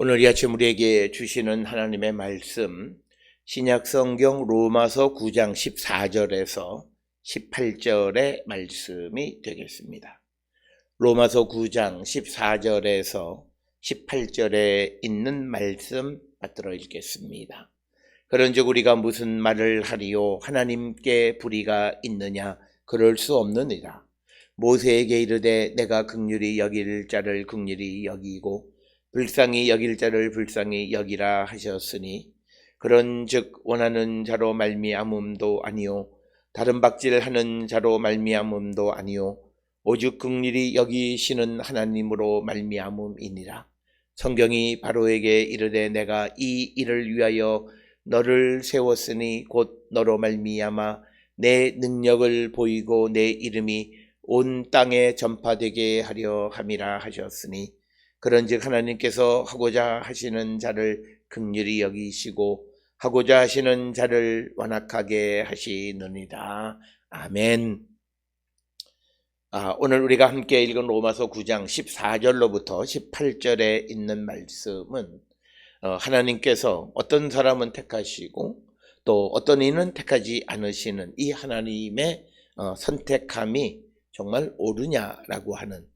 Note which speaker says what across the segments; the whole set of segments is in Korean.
Speaker 1: 오늘 이 아침 우리에게 주시는 하나님의 말씀, 신약성경 로마서 9장 14절에서 18절의 말씀이 되겠습니다. 로마서 9장 14절에서 18절에 있는 말씀 받들어 읽겠습니다. 그런즉 우리가 무슨 말을 하리요? 하나님께 불의가 있느냐? 그럴 수 없느니라. 모세에게 이르되 내가 긍휼히 여길 자를 긍휼히 여기고 불쌍히 여길 자를 불쌍히 여기라 하셨으니 그런즉 원하는 자로 말미암음도 아니요 다른 박질하는 자로 말미암음도 아니요 오직 긍휼히 여기시는 하나님으로 말미암음이니라. 성경이 바로에게 이르되 내가 이 일을 위하여 너를 세웠으니 곧 너로 말미암아 내 능력을 보이고 내 이름이 온 땅에 전파되게 하려 함이라 하셨으니 그런즉 하나님께서 하고자 하시는 자를 긍휼히 여기시고 하고자 하시는 자를 완악하게 하시느니라. 아멘. 오늘 우리가 함께 읽은 로마서 9장 14절로부터 18절에 있는 말씀은 하나님께서 어떤 사람은 택하시고 또 어떤 이는 택하지 않으시는 이 하나님의 선택함이 정말 옳으냐라고 하는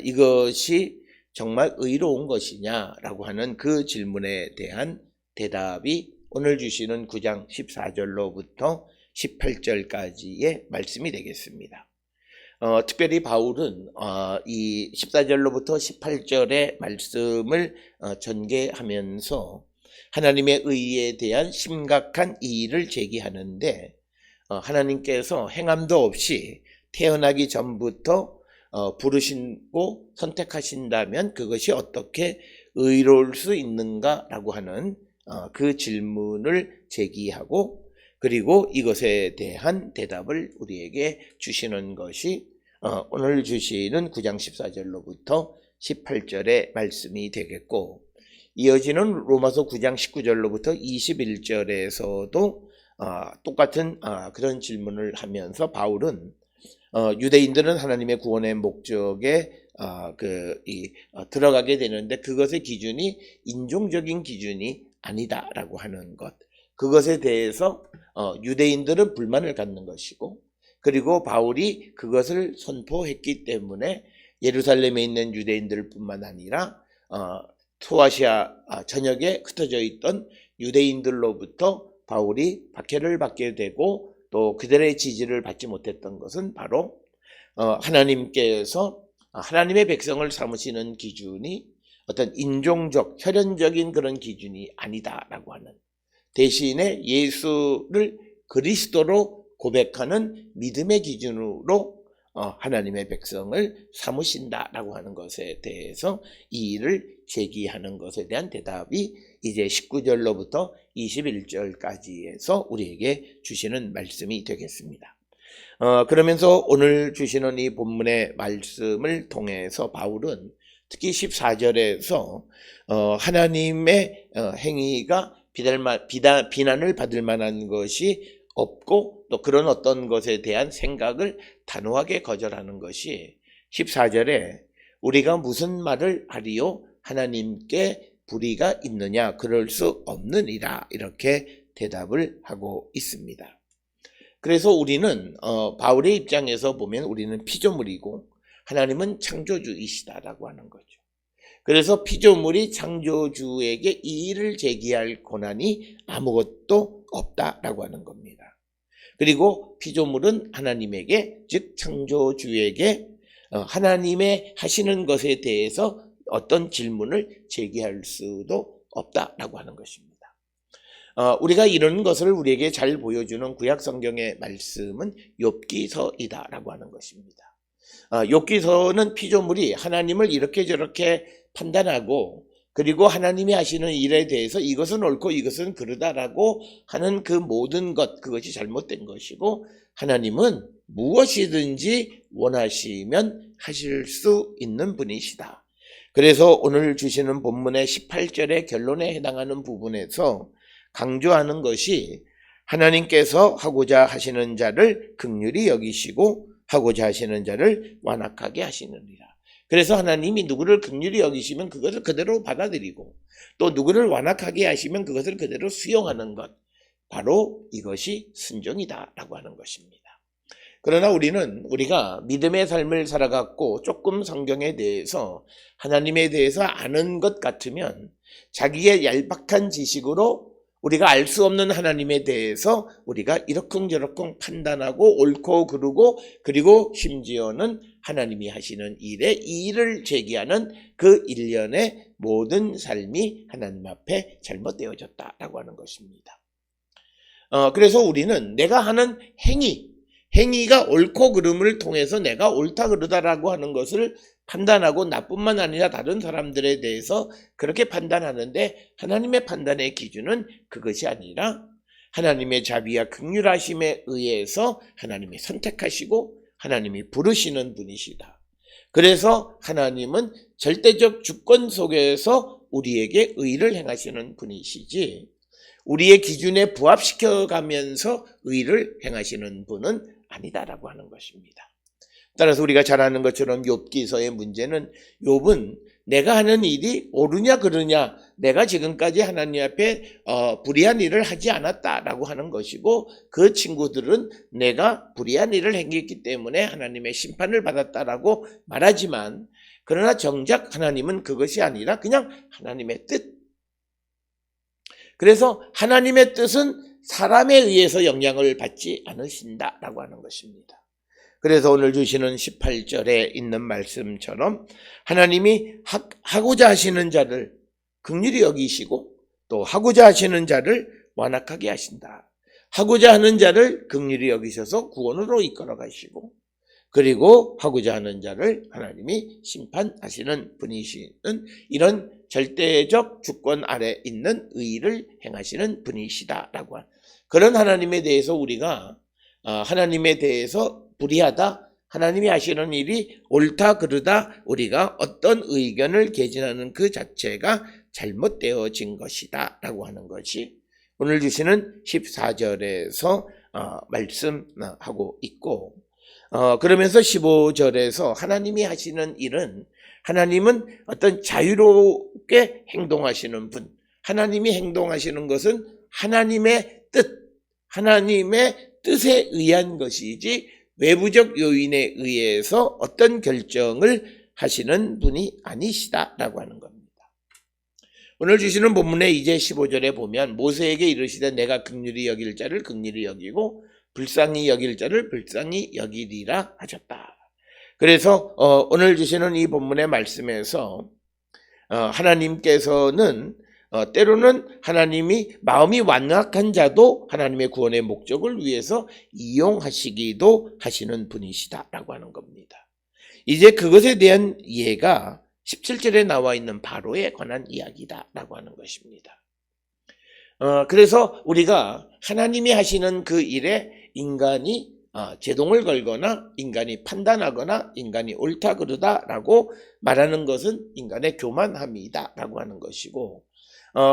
Speaker 1: 이것이 정말 의로운 것이냐라고 하는 그 질문에 대한 대답이 오늘 주시는 9장 14절로부터 18절까지의 말씀이 되겠습니다. 특별히 바울은 이 14절로부터 18절의 말씀을 전개하면서 하나님의 의에 대한 심각한 이의를 제기하는데 하나님께서 행함도 없이 태어나기 전부터 부르시고 선택하신다면 그것이 어떻게 의로울 수 있는가라고 하는 그 질문을 제기하고 그리고 이것에 대한 대답을 우리에게 주시는 것이 오늘 주시는 9장 14절로부터 18절의 말씀이 되겠고 이어지는 로마서 9장 19절로부터 21절에서도 똑같은 그런 질문을 하면서 바울은 유대인들은 하나님의 구원의 목적에 들어가게 되는데 그것의 기준이 인종적인 기준이 아니다라고 하는 것, 그것에 대해서 유대인들은 불만을 갖는 것이고 그리고 바울이 그것을 선포했기 때문에 예루살렘에 있는 유대인들뿐만 아니라 소아시아 전역에 흩어져 있던 유대인들로부터 바울이 박해를 받게 되고 또 그들의 지지를 받지 못했던 것은 바로 하나님께서 하나님의 백성을 삼으시는 기준이 어떤 인종적, 혈연적인 그런 기준이 아니다라고 하는 대신에 예수를 그리스도로 고백하는 믿음의 기준으로 하나님의 백성을 삼으신다라고 하는 것에 대해서 이의를 제기하는 것에 대한 대답이 이제 19절로부터 21절까지에서 우리에게 주시는 말씀이 되겠습니다. 그러면서 오늘 주시는 이 본문의 말씀을 통해서 바울은 특히 14절에서 하나님의 행위가 비난을 받을 만한 것이 없고 또 그런 어떤 것에 대한 생각을 단호하게 거절하는 것이 14절에 우리가 무슨 말을 하리요? 하나님께 불의가 있느냐? 그럴 수 없느니라 이렇게 대답을 하고 있습니다. 그래서 우리는 바울의 입장에서 보면 우리는 피조물이고 하나님은 창조주이시다라고 하는 거죠. 그래서 피조물이 창조주에게 이의를 제기할 권한이 아무것도 없다라고 하는 겁니다. 그리고 피조물은 하나님에게 즉 창조주에게 하나님의 하시는 것에 대해서 어떤 질문을 제기할 수도 없다라고 하는 것입니다. 우리가 이런 것을 우리에게 잘 보여주는 구약 성경의 말씀은 욥기서이다라고 하는 것입니다. 욥기서는 피조물이 하나님을 이렇게 저렇게 판단하고 그리고 하나님이 하시는 일에 대해서 이것은 옳고 이것은 그르다라고 하는 그 모든 것, 그것이 잘못된 것이고 하나님은 무엇이든지 원하시면 하실 수 있는 분이시다. 그래서 오늘 주시는 본문의 18절의 결론에 해당하는 부분에서 강조하는 것이 하나님께서 하고자 하시는 자를 긍휼히 여기시고 하고자 하시는 자를 완악하게 하시느니라. 그래서 하나님이 누구를 긍휼히 여기시면 그것을 그대로 받아들이고 또 누구를 완악하게 하시면 그것을 그대로 수용하는 것, 바로 이것이 순종이다라고 하는 것입니다. 그러나 우리가 믿음의 삶을 살아갔고 조금 성경에 대해서 하나님에 대해서 아는 것 같으면 자기의 얄팍한 지식으로 우리가 알 수 없는 하나님에 대해서 우리가 이러쿵저러쿵 판단하고 옳고 그르고 그리고 심지어는 하나님이 하시는 일에 이의를 제기하는 그 일련의 모든 삶이 하나님 앞에 잘못되어졌다라고 하는 것입니다. 그래서 우리는 내가 하는 행위가 옳고 그름을 통해서 내가 옳다 그르다라고 하는 것을 판단하고 나뿐만 아니라 다른 사람들에 대해서 그렇게 판단하는데 하나님의 판단의 기준은 그것이 아니라 하나님의 자비와 긍휼하심에 의해서 하나님이 선택하시고 하나님이 부르시는 분이시다. 그래서 하나님은 절대적 주권 속에서 우리에게 의를 행하시는 분이시지 우리의 기준에 부합시켜가면서 의를 행하시는 분은 아니다라고 하는 것입니다. 따라서 우리가 잘 아는 것처럼 욥기서의 문제는 욥은 내가 하는 일이 옳으냐 그르냐 내가 지금까지 하나님 앞에 불의한 일을 하지 않았다라고 하는 것이고 그 친구들은 내가 불의한 일을 행했기 때문에 하나님의 심판을 받았다라고 말하지만 그러나 정작 하나님은 그것이 아니라 그냥 하나님의 뜻. 그래서 하나님의 뜻은 사람에 의해서 영향을 받지 않으신다라고 하는 것입니다. 그래서 오늘 주시는 18절에 있는 말씀처럼 하나님이 하고자 하시는 자를 긍휼히 여기시고 또 하고자 하시는 자를 완악하게 하신다. 하고자 하는 자를 긍휼히 여기셔서 구원으로 이끌어 가시고 그리고 하고자 하는 자를 하나님이 심판하시는 분이시는 이런 절대적 주권 아래 있는 의를 행하시는 분이시다라고 하는 그런 하나님에 대해서 우리가 하나님에 대해서 불의하다, 하나님이 하시는 일이 옳다 그르다 우리가 어떤 의견을 개진하는 그 자체가 잘못되어진 것이다 라고 하는 것이 오늘 주시는 14절에서 말씀하고 있고 그러면서 15절에서 하나님이 하시는 일은 하나님은 어떤 자유롭게 행동하시는 분, 하나님이 행동하시는 것은 하나님의 뜻에 의한 것이지 외부적 요인에 의해서 어떤 결정을 하시는 분이 아니시다라고 하는 겁니다. 오늘 주시는 본문에 이제 15절에 보면 모세에게 이르시되 내가 긍휼히 여길 자를 긍휼히 여기고 불쌍히 여길 자를 불쌍히 여기리라 하셨다. 그래서 오늘 주시는 이 본문의 말씀에서 하나님께서는 때로는 하나님이 마음이 완악한 자도 하나님의 구원의 목적을 위해서 이용하시기도 하시는 분이시다라고 하는 겁니다. 이제 그것에 대한 이해가 17절에 나와 있는 바로에 관한 이야기다라고 하는 것입니다. 그래서 우리가 하나님이 하시는 그 일에 인간이 제동을 걸거나 인간이 판단하거나 인간이 옳다 그르다라고 말하는 것은 인간의 교만함이다라고 하는 것이고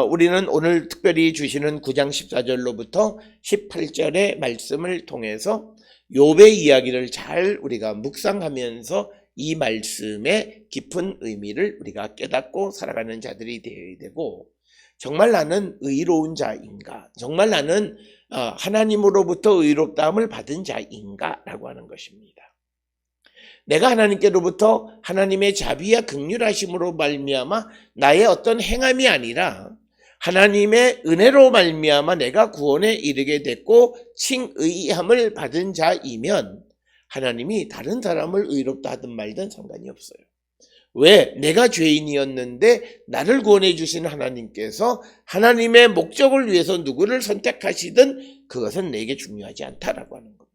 Speaker 1: 우리는 오늘 특별히 주시는 9장 14절로부터 18절의 말씀을 통해서 욥의 이야기를 잘 우리가 묵상하면서 이 말씀의 깊은 의미를 우리가 깨닫고 살아가는 자들이 되어야 되고 정말 나는 의로운 자인가? 정말 나는 하나님으로부터 의롭다함을 받은 자인가? 라고 하는 것입니다. 내가 하나님께로부터 하나님의 자비와 긍휼하심으로 말미암아 나의 어떤 행함이 아니라 하나님의 은혜로 말미암아 내가 구원에 이르게 됐고 칭의함을 받은 자이면 하나님이 다른 사람을 의롭다 하든 말든 상관이 없어요. 왜? 내가 죄인이었는데 나를 구원해 주신 하나님께서 하나님의 목적을 위해서 누구를 선택하시든 그것은 내게 중요하지 않다라고 하는 겁니다.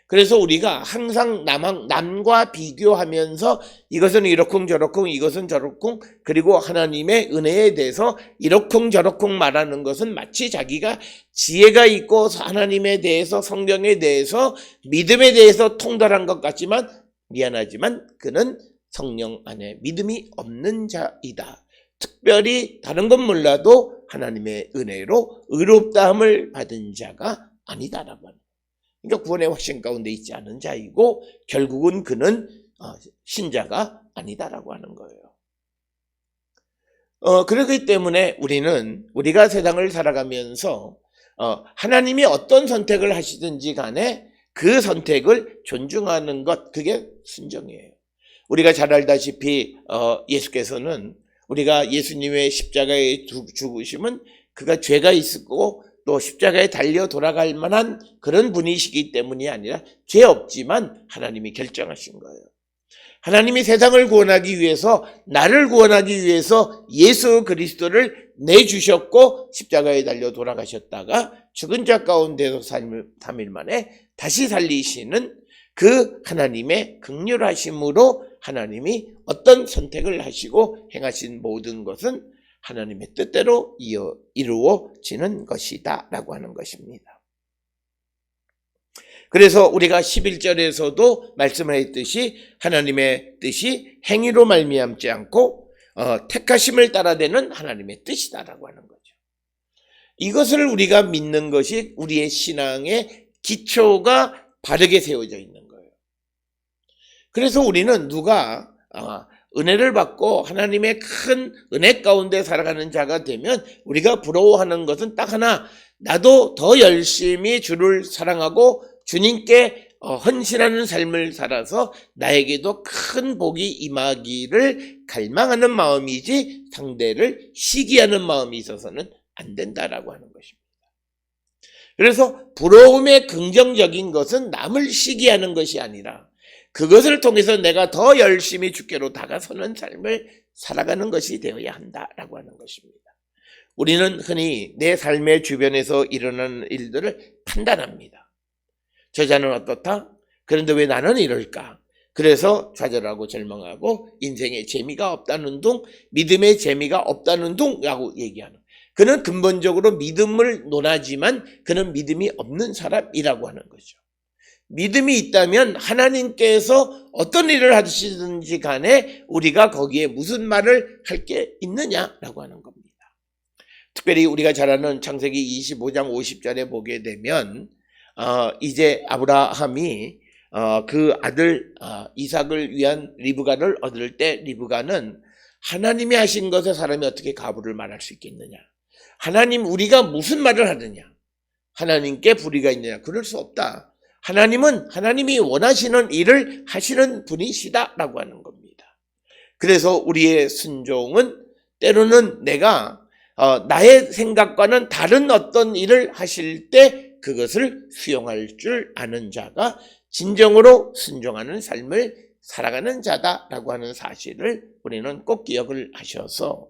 Speaker 1: 그래서 우리가 항상 남과 비교하면서 이것은 이러쿵저러쿵 이것은 저러쿵 그리고 하나님의 은혜에 대해서 이러쿵저러쿵 말하는 것은 마치 자기가 지혜가 있고 하나님에 대해서 성경에 대해서 믿음에 대해서 통달한 것 같지만 미안하지만 그는 성령 안에 믿음이 없는 자이다. 특별히 다른 건 몰라도 하나님의 은혜로 의롭다함을 받은 자가 아니다라고 합니다. 그러니까 구원의 확신 가운데 있지 않은 자이고 결국은 그는 신자가 아니다라고 하는 거예요. 그렇기 때문에 우리가 세상을 살아가면서 하나님이 어떤 선택을 하시든지 간에 그 선택을 존중하는 것, 그게 순종이에요. 우리가 잘 알다시피 예수께서는 우리가 예수님의 십자가에 죽으심은 그가 죄가 있었고 또 십자가에 달려 돌아갈 만한 그런 분이시기 때문이 아니라 죄 없지만 하나님이 결정하신 거예요. 하나님이 세상을 구원하기 위해서, 나를 구원하기 위해서 예수 그리스도를 내주셨고 십자가에 달려 돌아가셨다가 죽은 자 가운데서 3일 만에 다시 살리시는 그 하나님의 긍휼하심으로 하나님이 어떤 선택을 하시고 행하신 모든 것은 하나님의 뜻대로 이루어지는 것이다 라고 하는 것입니다. 그래서 우리가 11절에서도 말씀하였듯이 하나님의 뜻이 행위로 말미암지 않고 택하심을 따라되는 하나님의 뜻이다라고 하는 거죠. 이것을 우리가 믿는 것이 우리의 신앙의 기초가 바르게 세워져 있는 거예요. 그래서 우리는 누가 은혜를 받고 하나님의 큰 은혜 가운데 살아가는 자가 되면 우리가 부러워하는 것은 딱 하나, 나도 더 열심히 주를 사랑하고 주님께 헌신하는 삶을 살아서 나에게도 큰 복이 임하기를 갈망하는 마음이지 상대를 시기하는 마음이 있어서는 안 된다라고 하는 것입니다. 그래서 부러움의 긍정적인 것은 남을 시기하는 것이 아니라 그것을 통해서 내가 더 열심히 주께로 다가서는 삶을 살아가는 것이 되어야 한다라고 하는 것입니다. 우리는 흔히 내 삶의 주변에서 일어나는 일들을 판단합니다. 저자는 어떻다? 그런데 왜 나는 이럴까? 그래서 좌절하고 절망하고 인생에 재미가 없다는 둥, 믿음의 재미가 없다는 둥라고 얘기하는. 그는 근본적으로 믿음을 논하지만 그는 믿음이 없는 사람이라고 하는 거죠. 믿음이 있다면 하나님께서 어떤 일을 하시든지 간에 우리가 거기에 무슨 말을 할 게 있느냐라고 하는 겁니다. 특별히 우리가 잘 아는 창세기 25장 50절에 보게 되면 이제 아브라함이 그 아들 이삭을 위한 리브가를 얻을 때 리브가는 하나님이 하신 것에 사람이 어떻게 가부를 말할 수 있겠느냐? 하나님, 우리가 무슨 말을 하느냐? 하나님께 불의가 있느냐? 그럴 수 없다. 하나님은 하나님이 원하시는 일을 하시는 분이시다라고 하는 겁니다. 그래서 우리의 순종은 때로는 내가 나의 생각과는 다른 어떤 일을 하실 때 그것을 수용할 줄 아는 자가 진정으로 순종하는 삶을 살아가는 자다라고 하는 사실을 우리는 꼭 기억을 하셔서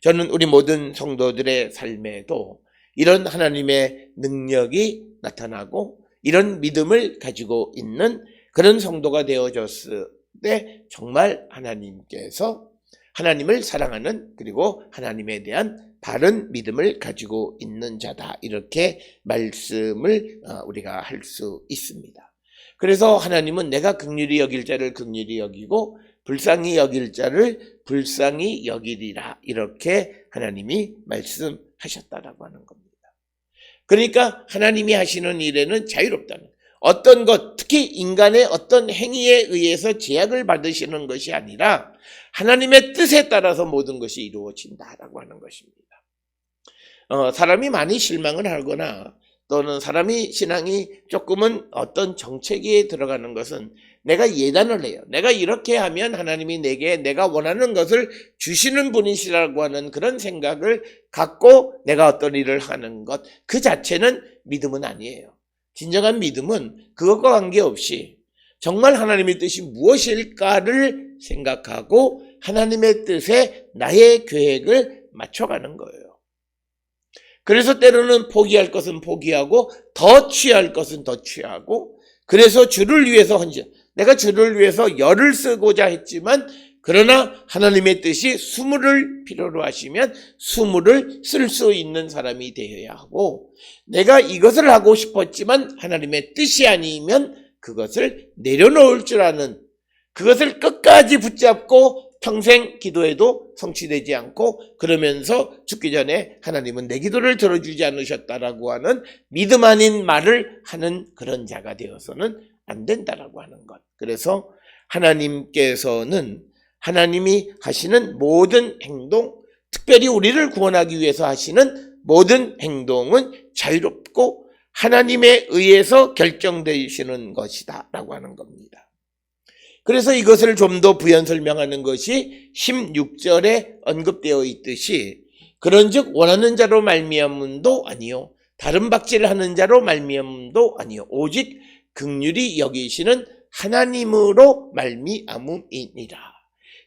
Speaker 1: 저는 우리 모든 성도들의 삶에도 이런 하나님의 능력이 나타나고 이런 믿음을 가지고 있는 그런 성도가 되어졌을 때 정말 하나님께서 하나님을 사랑하는 그리고 하나님에 대한 바른 믿음을 가지고 있는 자다, 이렇게 말씀을 우리가 할 수 있습니다. 그래서 하나님은 내가 긍휼히 여길 자를 긍휼히 여기고 불쌍히 여길 자를 불쌍히 여기리라, 이렇게 하나님이 말씀하셨다라고 하는 겁니다. 그러니까 하나님이 하시는 일에는 자유롭다는, 어떤 것, 특히 인간의 어떤 행위에 의해서 제약을 받으시는 것이 아니라 하나님의 뜻에 따라서 모든 것이 이루어진다라고 하는 것입니다. 사람이 많이 실망을 하거나 또는 사람이 신앙이 조금은 어떤 정체기에 들어가는 것은 내가 예단을 해요. 내가 이렇게 하면 하나님이 내게 내가 원하는 것을 주시는 분이시라고 하는 그런 생각을 갖고 내가 어떤 일을 하는 것, 그 자체는 믿음은 아니에요. 진정한 믿음은 그것과 관계없이 정말 하나님의 뜻이 무엇일까를 생각하고 하나님의 뜻에 나의 계획을 맞춰가는 거예요. 그래서 때로는 포기할 것은 포기하고 더 취할 것은 더 취하고, 그래서 주를 위해서 헌신, 내가 주를 위해서 열을 쓰고자 했지만 그러나 하나님의 뜻이 수물을 필요로 하시면 수물을 쓸 수 있는 사람이 되어야 하고, 내가 이것을 하고 싶었지만 하나님의 뜻이 아니면 그것을 내려놓을 줄 아는, 그것을 끝까지 붙잡고 평생 기도해도 성취되지 않고 그러면서 죽기 전에 하나님은 내 기도를 들어주지 않으셨다라고 하는 믿음 아닌 말을 하는 그런 자가 되어서는 안 된다라고 하는 것. 그래서 하나님께서는 하나님이 하시는 모든 행동, 특별히 우리를 구원하기 위해서 하시는 모든 행동은 자유롭고 하나님에 의해서 결정되시는 것이다 라고 하는 겁니다. 그래서 이것을 좀 더 부연 설명하는 것이 16절에 언급되어 있듯이 그런즉 원하는 자로 말미암음도 아니요 다른 박질을 하는 자로 말미암음도 아니요 오직 긍휼히 여기시는 하나님으로 말미암음이니라.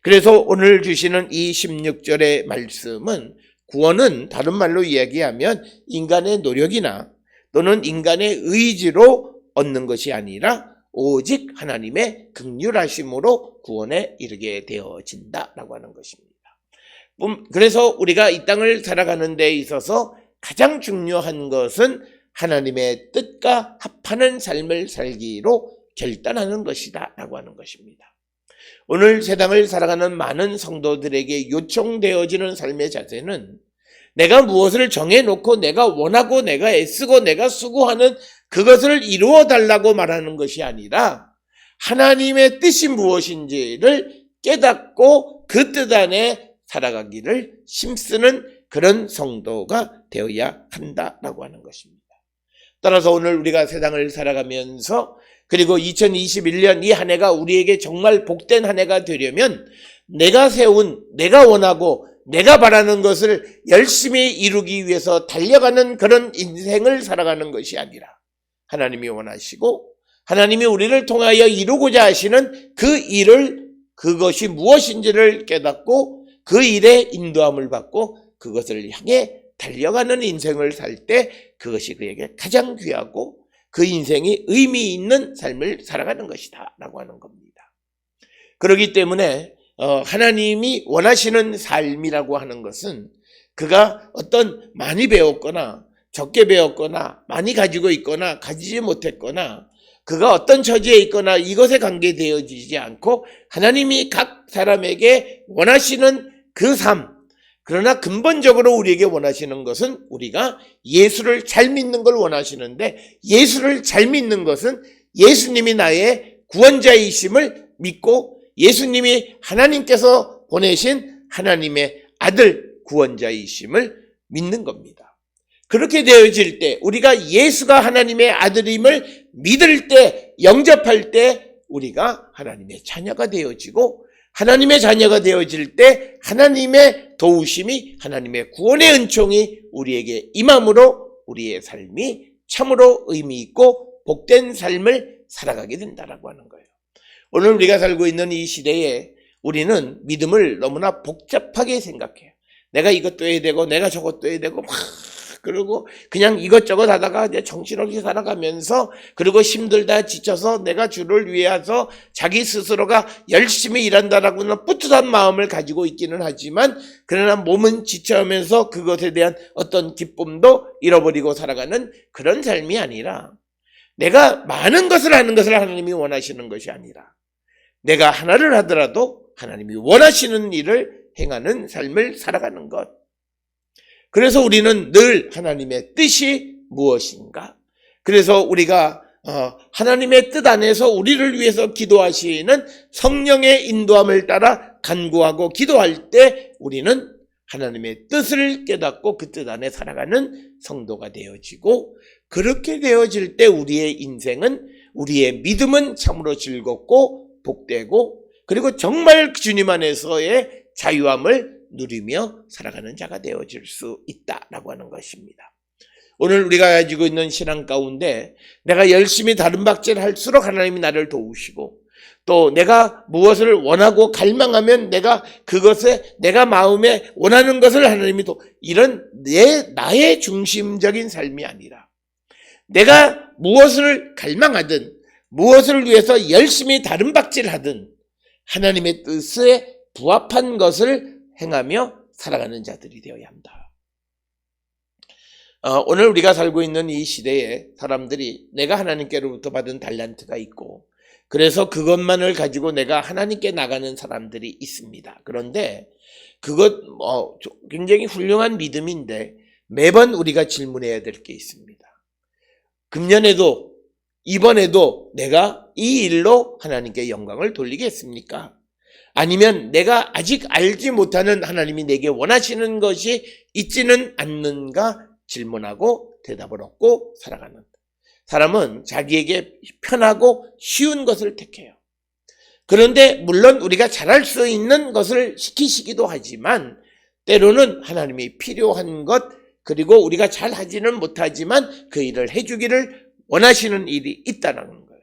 Speaker 1: 그래서 오늘 주시는 이 16절의 말씀은 구원은 다른 말로 이야기하면 인간의 노력이나 또는 인간의 의지로 얻는 것이 아니라 오직 하나님의 긍휼하심으로 구원에 이르게 되어진다라고 하는 것입니다. 그래서 우리가 이 땅을 살아가는 데 있어서 가장 중요한 것은 하나님의 뜻과 합하는 삶을 살기로 결단하는 것이다 라고 하는 것입니다. 오늘 세상을 살아가는 많은 성도들에게 요청되어지는 삶의 자세는 내가 무엇을 정해놓고 내가 원하고 내가 애쓰고 내가 수고하는 그것을 이루어 달라고 말하는 것이 아니라 하나님의 뜻이 무엇인지를 깨닫고 그 뜻 안에 살아가기를 힘쓰는 그런 성도가 되어야 한다라고 하는 것입니다. 따라서 오늘 우리가 세상을 살아가면서 그리고 2021년 이 한 해가 우리에게 정말 복된 한 해가 되려면 내가 세운, 내가 원하고 내가 바라는 것을 열심히 이루기 위해서 달려가는 그런 인생을 살아가는 것이 아니라 하나님이 원하시고 하나님이 우리를 통하여 이루고자 하시는 그 일을 그것이 무엇인지를 깨닫고 그 일에 인도함을 받고 그것을 향해 달려가는 인생을 살 때 그것이 그에게 가장 귀하고 그 인생이 의미 있는 삶을 살아가는 것이다 라고 하는 겁니다. 그렇기 때문에 하나님이 원하시는 삶이라고 하는 것은 그가 어떤 많이 배웠거나 적게 배웠거나 많이 가지고 있거나 가지지 못했거나 그가 어떤 처지에 있거나 이것에 관계되어지지 않고 하나님이 각 사람에게 원하시는 그 삶, 그러나 근본적으로 우리에게 원하시는 것은 우리가 예수를 잘 믿는 걸 원하시는데 예수를 잘 믿는 것은 예수님이 나의 구원자이심을 믿고 예수님이 하나님께서 보내신 하나님의 아들 구원자이심을 믿는 겁니다. 그렇게 되어질 때 우리가 예수가 하나님의 아들임을 믿을 때 영접할 때 우리가 하나님의 자녀가 되어지고 하나님의 자녀가 되어질 때 하나님의 도우심이 하나님의 구원의 은총이 우리에게 임함으로 우리의 삶이 참으로 의미 있고 복된 삶을 살아가게 된다라고 하는 거예요. 오늘 우리가 살고 있는 이 시대에 우리는 믿음을 너무나 복잡하게 생각해요. 내가 이것도 해야 되고 내가 저것도 해야 되고 그리고 그냥 이것저것 하다가 이제 정신없이 살아가면서 그리고 힘들다 지쳐서 내가 주를 위해서 자기 스스로가 열심히 일한다라고는 뿌듯한 마음을 가지고 있기는 하지만 그러나 몸은 지쳐하면서 그것에 대한 어떤 기쁨도 잃어버리고 살아가는 그런 삶이 아니라 내가 많은 것을 하는 것을 하나님이 원하시는 것이 아니라 내가 하나를 하더라도 하나님이 원하시는 일을 행하는 삶을 살아가는 것. 그래서 우리는 늘 하나님의 뜻이 무엇인가? 그래서 우리가 하나님의 뜻 안에서 우리를 위해서 기도하시는 성령의 인도함을 따라 간구하고 기도할 때 우리는 하나님의 뜻을 깨닫고 그 뜻 안에 살아가는 성도가 되어지고 그렇게 되어질 때 우리의 인생은 우리의 믿음은 참으로 즐겁고 복되고 그리고 정말 주님 안에서의 자유함을 누리며 살아가는 자가 되어질 수 있다라고 하는 것입니다. 오늘 우리가 가지고 있는 신앙 가운데 내가 열심히 다른 박질 할수록 하나님이 나를 도우시고 또 내가 무엇을 원하고 갈망하면 내가 그것에 내가 마음에 원하는 것을 하나님이 이런 나의 중심적인 삶이 아니라 내가 무엇을 갈망하든 무엇을 위해서 열심히 다른 박질하든 하나님의 뜻에 부합한 것을 행하며 살아가는 자들이 되어야 한다. 오늘 우리가 살고 있는 이 시대에 사람들이 내가 하나님께로부터 받은 달란트가 있고 그래서 그것만을 가지고 내가 하나님께 나가는 사람들이 있습니다. 그런데 그것 굉장히 훌륭한 믿음인데 매번 우리가 질문해야 될 게 있습니다. 금년에도 이번에도 내가 이 일로 하나님께 영광을 돌리겠습니까? 아니면 내가 아직 알지 못하는 하나님이 내게 원하시는 것이 있지는 않는가 질문하고 대답을 얻고 살아가는 사람은 자기에게 편하고 쉬운 것을 택해요. 그런데 물론 우리가 잘할 수 있는 것을 시키시기도 하지만 때로는 하나님이 필요한 것 그리고 우리가 잘하지는 못하지만 그 일을 해주기를 원하시는 일이 있다는 거예요.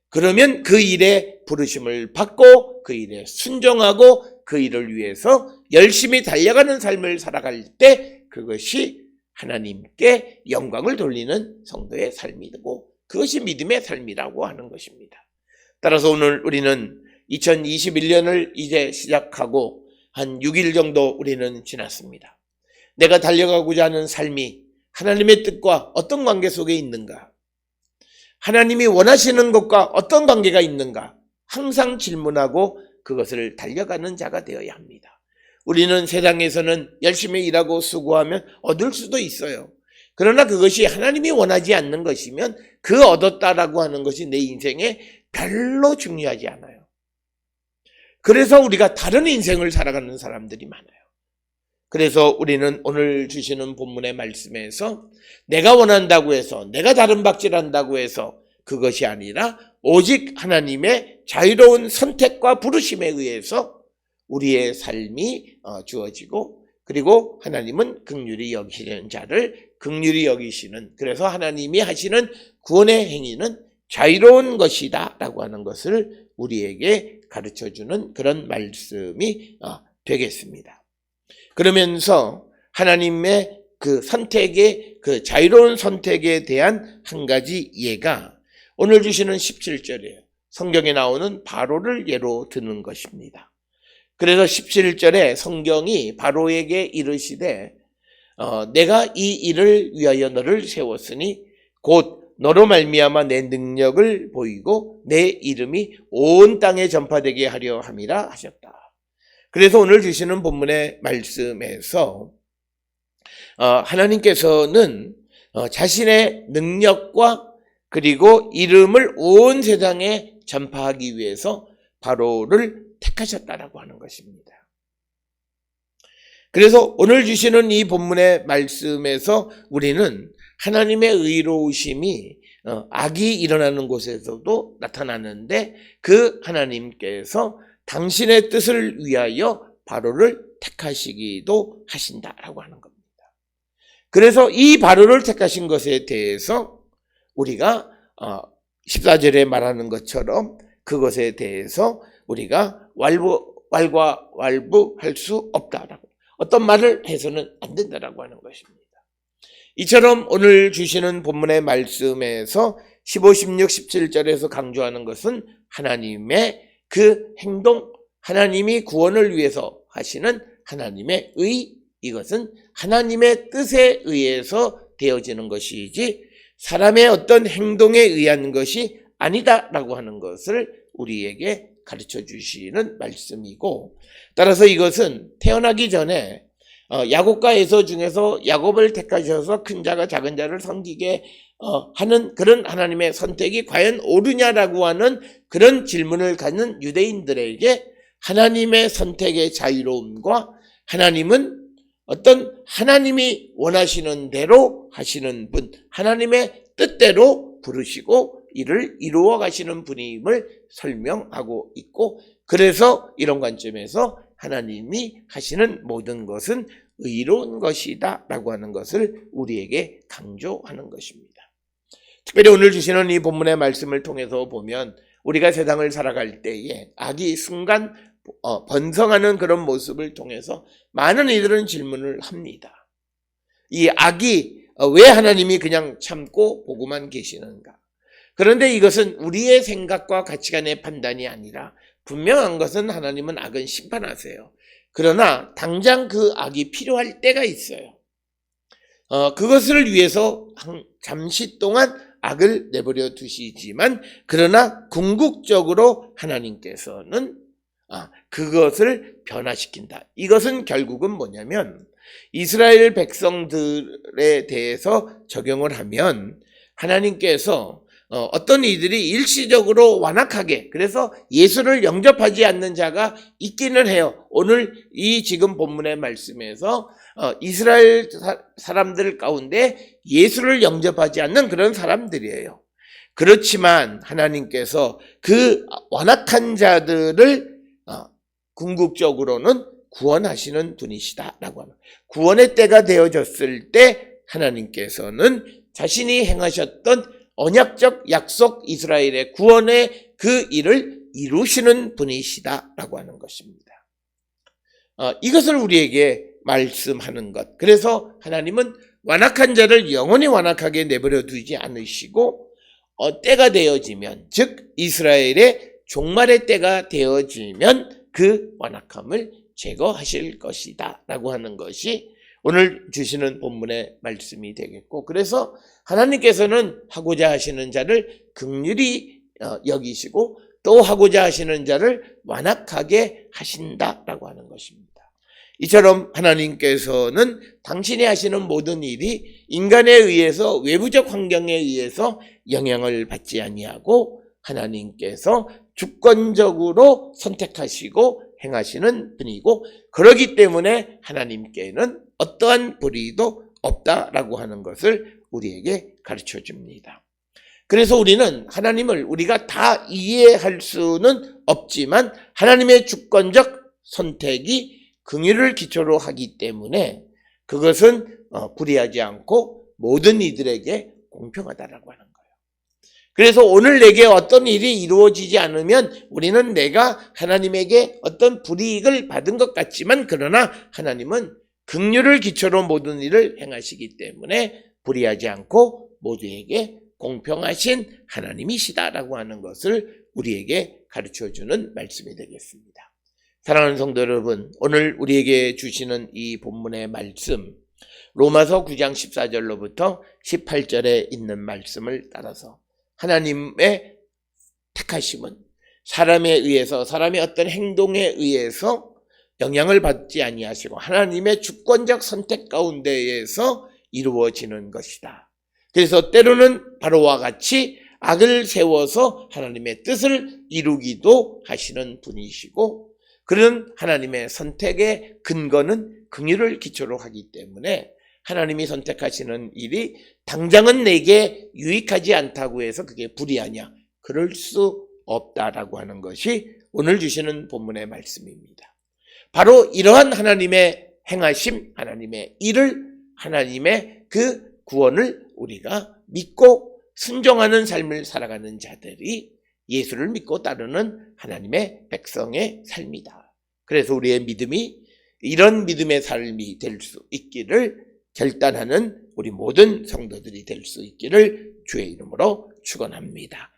Speaker 1: 그러면 그 일에 부르심을 받고 그 일에 순종하고 그 일을 위해서 열심히 달려가는 삶을 살아갈 때 그것이 하나님께 영광을 돌리는 성도의 삶이고 그것이 믿음의 삶이라고 하는 것입니다. 따라서 오늘 우리는 2021년을 이제 시작하고 한 6일 정도 우리는 지났습니다. 내가 달려가고자 하는 삶이 하나님의 뜻과 어떤 관계 속에 있는가? 하나님이 원하시는 것과 어떤 관계가 있는가? 항상 질문하고 그것을 달려가는 자가 되어야 합니다. 우리는 세상에서는 열심히 일하고 수고하면 얻을 수도 있어요. 그러나 그것이 하나님이 원하지 않는 것이면 그 얻었다라고 하는 것이 내 인생에 별로 중요하지 않아요. 그래서 우리가 다른 인생을 살아가는 사람들이 많아요. 그래서 우리는 오늘 주시는 본문의 말씀에서 내가 원한다고 해서 내가 다른 박질한다고 해서 그것이 아니라 오직 하나님의 자유로운 선택과 부르심에 의해서 우리의 삶이 주어지고 그리고 하나님은 긍휼히 여기시는 자를 긍휼히 여기시는 그래서 하나님이 하시는 구원의 행위는 자유로운 것이다 라고 하는 것을 우리에게 가르쳐주는 그런 말씀이 되겠습니다. 그러면서 하나님의 그 선택의 그 자유로운 선택에 대한 한 가지 예가 오늘 주시는 17절이에요. 성경에 나오는 바로를 예로 드는 것입니다. 그래서 17절에 성경이 바로에게 이르시되 내가 이 일을 위하여 너를 세웠으니 곧 너로 말미암아 내 능력을 보이고 내 이름이 온 땅에 전파되게 하려 함이라 하셨다. 그래서 오늘 주시는 본문의 말씀에서 하나님께서는 자신의 능력과 그리고 이름을 온 세상에 전파하기 위해서 바로를 택하셨다라고 하는 것입니다. 그래서 오늘 주시는 이 본문의 말씀에서 우리는 하나님의 의로우심이 악이 일어나는 곳에서도 나타나는데 그 하나님께서 당신의 뜻을 위하여 바로를 택하시기도 하신다라고 하는 겁니다. 그래서 이 바로를 택하신 것에 대해서 우리가 14절에 말하는 것처럼 그것에 대해서 우리가 왈가왈부할 수 없다라고 어떤 말을 해서는 안 된다라고 하는 것입니다. 이처럼 오늘 주시는 본문의 말씀에서 15, 16, 17절에서 강조하는 것은 하나님의 그 행동, 하나님이 구원을 위해서 하시는 하나님의 의, 이것은 하나님의 뜻에 의해서 되어지는 것이지 사람의 어떤 행동에 의한 것이 아니다라고 하는 것을 우리에게 가르쳐 주시는 말씀이고 따라서 이것은 태어나기 전에 야곱과 에서 중에서 야곱을 택하셔서 큰 자가 작은 자를 섬기게 하는 그런 하나님의 선택이 과연 옳으냐라고 하는 그런 질문을 갖는 유대인들에게 하나님의 선택의 자유로움과 하나님은 어떤 하나님이 원하시는 대로 하시는 분, 하나님의 뜻대로 부르시고 이를 이루어 가시는 분임을 설명하고 있고 그래서 이런 관점에서 하나님이 하시는 모든 것은 의로운 것이다 라고 하는 것을 우리에게 강조하는 것입니다. 특별히 오늘 주시는 이 본문의 말씀을 통해서 보면 우리가 세상을 살아갈 때에 악이 순간 번성하는 그런 모습을 통해서 많은 이들은 질문을 합니다. 이 악이 왜 하나님이 그냥 참고 보고만 계시는가? 그런데 이것은 우리의 생각과 가치관의 판단이 아니라 분명한 것은 하나님은 악은 심판하세요. 그러나 당장 그 악이 필요할 때가 있어요. 그것을 위해서 잠시 동안 악을 내버려 두시지만 그러나 궁극적으로 하나님께서는 그것을 변화시킨다. 이것은 결국은 뭐냐면 이스라엘 백성들에 대해서 적용을 하면 하나님께서 어떤 이들이 일시적으로 완악하게, 그래서 예수를 영접하지 않는 자가 있기는 해요. 오늘 이 지금 본문의 말씀에서 이스라엘 사람들 가운데 예수를 영접하지 않는 그런 사람들이에요. 그렇지만 하나님께서 그 완악한 자들을 궁극적으로는 구원하시는 분이시다라고 합니다. 구원의 때가 되어졌을 때 하나님께서는 자신이 행하셨던 언약적 약속 이스라엘의 구원의 그 일을 이루시는 분이시다라고 하는 것입니다. 이것을 우리에게 말씀하는 것. 그래서 하나님은 완악한 자를 영원히 완악하게 내버려 두지 않으시고 때가 되어지면, 즉 이스라엘의 종말의 때가 되어지면 그 완악함을 제거하실 것이다 라고 하는 것이 오늘 주시는 본문의 말씀이 되겠고, 그래서 하나님께서는 하고자 하시는 자를 긍휼히 여기시고 또 하고자 하시는 자를 완악하게 하신다라고 하는 것입니다. 이처럼 하나님께서는 당신이 하시는 모든 일이 인간에 의해서, 외부적 환경에 의해서 영향을 받지 아니하고 하나님께서 주권적으로 선택하시고 행하시는 분이고, 그러기 때문에 하나님께는 어떠한 불의도 없다라고 하는 것을 우리에게 가르쳐 줍니다. 그래서 우리는 하나님을 우리가 다 이해할 수는 없지만 하나님의 주권적 선택이 긍휼을 기초로 하기 때문에 그것은 불의하지 않고 모든 이들에게 공평하다라고 하는 거예요. 그래서 오늘 내게 어떤 일이 이루어지지 않으면 우리는 내가 하나님에게 어떤 불이익을 받은 것 같지만, 그러나 하나님은 긍휼을 기초로 모든 일을 행하시기 때문에 불의하지 않고 모두에게 공평하신 하나님이시다라고 하는 것을 우리에게 가르쳐주는 말씀이 되겠습니다. 사랑하는 성도 여러분, 오늘 우리에게 주시는 이 본문의 말씀, 로마서 9장 14절로부터 18절에 있는 말씀을 따라서 하나님의 택하심은 사람에 의해서, 사람의 어떤 행동에 의해서 영향을 받지 아니하시고 하나님의 주권적 선택 가운데에서 이루어지는 것이다. 그래서 때로는 바로와 같이 악을 세워서 하나님의 뜻을 이루기도 하시는 분이시고, 그런 하나님의 선택의 근거는 긍휼을 기초로 하기 때문에 하나님이 선택하시는 일이 당장은 내게 유익하지 않다고 해서 그게 불의하냐, 그럴 수 없다라고 하는 것이 오늘 주시는 본문의 말씀입니다. 바로 이러한 하나님의 행하심, 하나님의 일을, 하나님의 그 구원을 우리가 믿고 순종하는 삶을 살아가는 자들이 예수를 믿고 따르는 하나님의 백성의 삶이다. 그래서 우리의 믿음이 이런 믿음의 삶이 될 수 있기를 결단하는 우리 모든 성도들이 될 수 있기를 주의 이름으로 축원합니다.